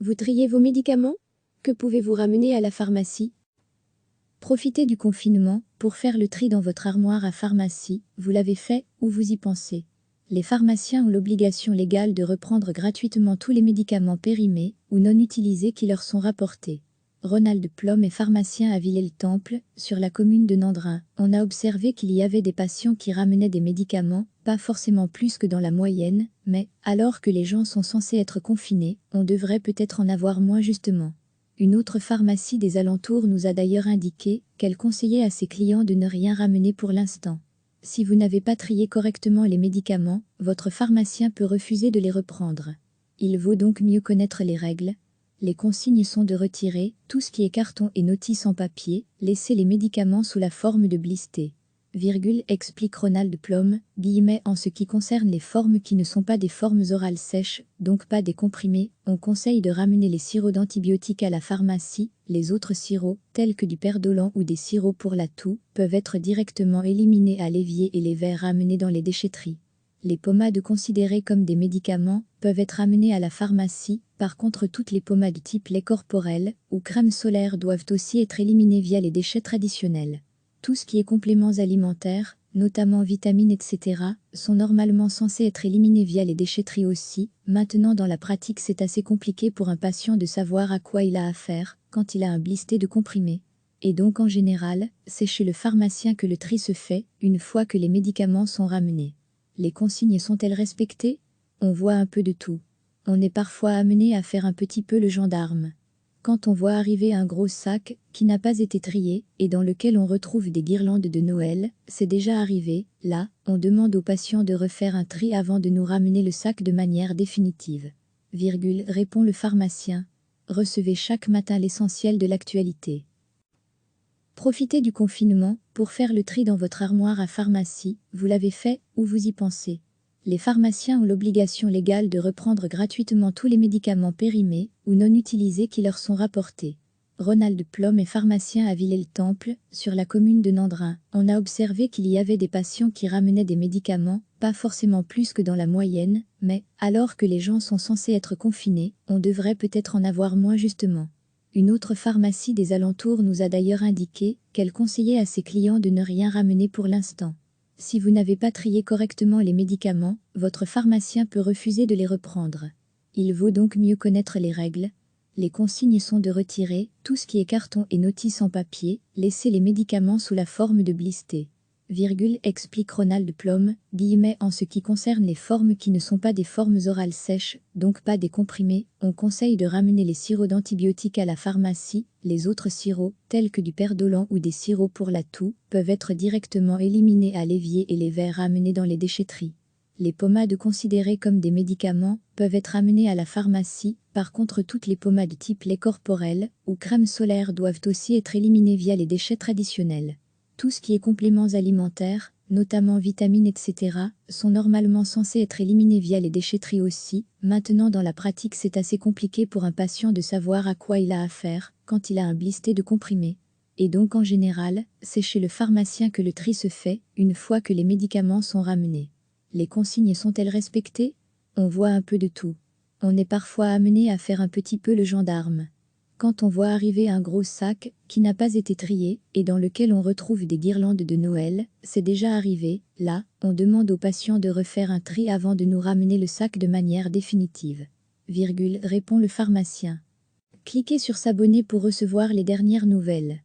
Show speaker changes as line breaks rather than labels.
Vous triez vos médicaments? Que pouvez-vous ramener à la pharmacie? Profitez du confinement pour faire le tri dans votre armoire à pharmacie, vous l'avez fait ou vous y pensez. Les pharmaciens ont l'obligation légale de reprendre gratuitement tous les médicaments périmés ou non utilisés qui leur sont rapportés. Ronald Plom est pharmacien à Villers-le-Temple, sur la commune de Nandrin. On a observé qu'il y avait des patients qui ramenaient des médicaments, pas forcément plus que dans la moyenne, mais, alors que les gens sont censés être confinés, on devrait peut-être en avoir moins justement. Une autre pharmacie des alentours nous a d'ailleurs indiqué qu'elle conseillait à ses clients de ne rien ramener pour l'instant. Si vous n'avez pas trié correctement les médicaments, votre pharmacien peut refuser de les reprendre. Il vaut donc mieux connaître les règles. Les consignes sont de retirer tout ce qui est carton et notice en papier, laisser les médicaments sous la forme de blister. Explique Ronald Plom, en ce qui concerne les formes qui ne sont pas des formes orales sèches, donc pas des comprimés, on conseille de ramener les sirops d'antibiotiques à la pharmacie. Les autres sirops, tels que du perdolan ou des sirops pour la toux, peuvent être directement éliminés à l'évier et les verres ramenés dans les déchetteries. Les pommades considérées comme des médicaments peuvent être amenées à la pharmacie. Par contre, toutes les pommades type lait corporel ou crème solaire doivent aussi être éliminées via les déchets traditionnels. Tout ce qui est compléments alimentaires, notamment vitamines etc., sont normalement censés être éliminés via les déchetteries aussi. Maintenant dans la pratique c'est assez compliqué pour un patient de savoir à quoi il a affaire quand il a un blister de comprimés. Et donc en général, c'est chez le pharmacien que le tri se fait, une fois que les médicaments sont ramenés. Les consignes sont-elles respectées? On voit un peu de tout. On est parfois amené à faire un petit peu le gendarme. Quand on voit arriver un gros sac qui n'a pas été trié et dans lequel on retrouve des guirlandes de Noël, c'est déjà arrivé, là, on demande aux patients de refaire un tri avant de nous ramener le sac de manière définitive. Répond le pharmacien. Recevez chaque matin l'essentiel de l'actualité. Profitez du confinement pour faire le tri dans votre armoire à pharmacie, vous l'avez fait ou vous y pensez. Les pharmaciens ont l'obligation légale de reprendre gratuitement tous les médicaments périmés ou non utilisés qui leur sont rapportés. Ronald Plom est pharmacien à Villers-le-Temple, sur la commune de Nandrin. On a observé qu'il y avait des patients qui ramenaient des médicaments, pas forcément plus que dans la moyenne, mais, alors que les gens sont censés être confinés, on devrait peut-être en avoir moins justement. Une autre pharmacie des alentours nous a d'ailleurs indiqué qu'elle conseillait à ses clients de ne rien ramener pour l'instant. Si vous n'avez pas trié correctement les médicaments, votre pharmacien peut refuser de les reprendre. Il vaut donc mieux connaître les règles. Les consignes sont de retirer tout ce qui est carton et notice en papier, laisser les médicaments sous la forme de blister. Explique Ronald Plom, en ce qui concerne les formes qui ne sont pas des formes orales sèches, donc pas des comprimés, on conseille de ramener les sirops d'antibiotiques à la pharmacie. Les autres sirops, tels que du perdolan ou des sirops pour la toux, peuvent être directement éliminés à l'évier et les verres ramenés dans les déchetteries. Les pommades considérées comme des médicaments peuvent être amenées à la pharmacie. Par contre, toutes les pommades type lait corporel ou crème solaire doivent aussi être éliminées via les déchets traditionnels. Tout ce qui est compléments alimentaires, notamment vitamines etc., sont normalement censés être éliminés via les déchetteries aussi. Maintenant dans la pratique c'est assez compliqué pour un patient de savoir à quoi il a affaire quand il a un blister de comprimés. Et donc en général, c'est chez le pharmacien que le tri se fait, une fois que les médicaments sont ramenés. Les consignes sont-elles respectées? On voit un peu de tout. On est parfois amené à faire un petit peu le gendarme. Quand on voit arriver un gros sac qui n'a pas été trié et dans lequel on retrouve des guirlandes de Noël, c'est déjà arrivé, là, on demande aux patients de refaire un tri avant de nous ramener le sac de manière définitive. Répond le pharmacien. Cliquez sur s'abonner pour recevoir les dernières nouvelles.